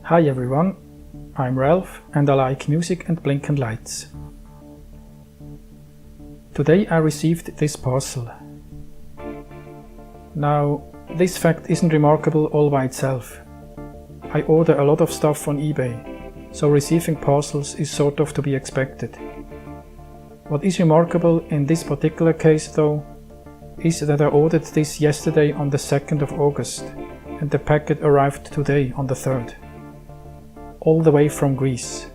Hi everyone, I'm Ralph and I like music and blinking lights. Today I received this parcel. Now, this fact isn't remarkable all by itself. I order a lot of stuff on eBay, so receiving parcels is sort of to be expected. What is remarkable in this particular case though, is that I ordered this yesterday on the 2nd of August and the packet arrived today on the 3rd. All the way from Greece.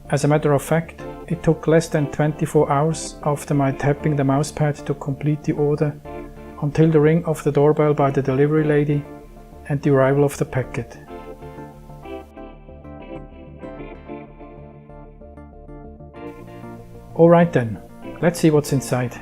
As a matter of fact, it took less than 24 hours after my tapping the mousepad to complete the order until the ring of the doorbell by the delivery lady and the arrival of the packet. Alright then, let's see what's inside.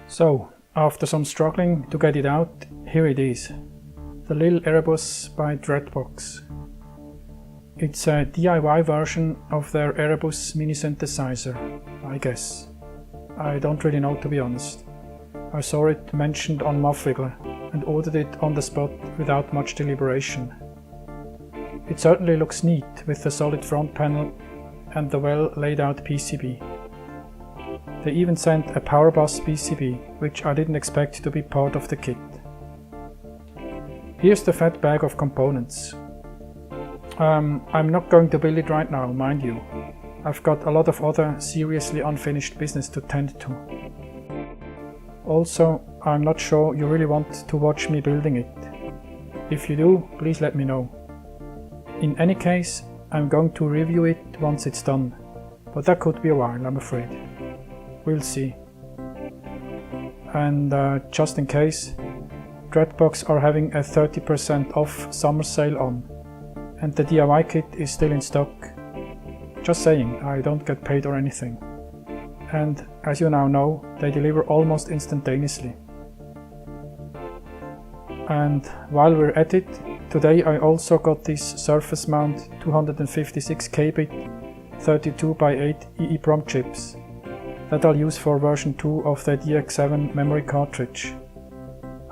So, after some struggling to get it out, here it is. The Lil Erebus by Dreadbox. It's a DIY version of their Erebus mini synthesizer, I guess. I don't really know, to be honest. I saw it mentioned on Muffwiggler and ordered it on the spot without much deliberation. It certainly looks neat with the solid front panel and the well laid out PCB. They even sent a power bus PCB, which I didn't expect to be part of the kit. Here's the fat bag of components. I'm not going to build it right now, mind you. I've got a lot of other seriously unfinished business to tend to. Also, I'm not sure you really want to watch me building it. If you do, please let me know. In any case, I'm going to review it once it's done, but that could be a while, I'm afraid. We'll see. And just in case, Dreadbox are having a 30% off summer sale on, and the DIY kit is still in stock. Just saying, I don't get paid or anything. And as you now know, they deliver almost instantaneously. And while we're at it, today I also got this surface mount 256kbit 32x8 EEPROM chips that I'll use for version 2 of the DX7 memory cartridge.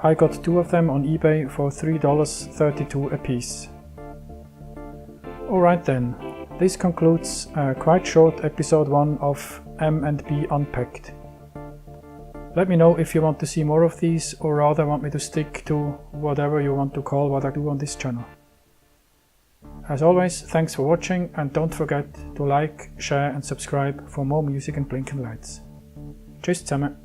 I got 2 of them on eBay for $3.32 a piece. Alright then, this concludes a quite short episode 1 of M&B Unpacked. Let me know if you want to see more of these, or rather want me to stick to whatever you want to call what I do on this channel. As always, thanks for watching and don't forget to like, share and subscribe for more music and blinking lights. Tschüss zusammen!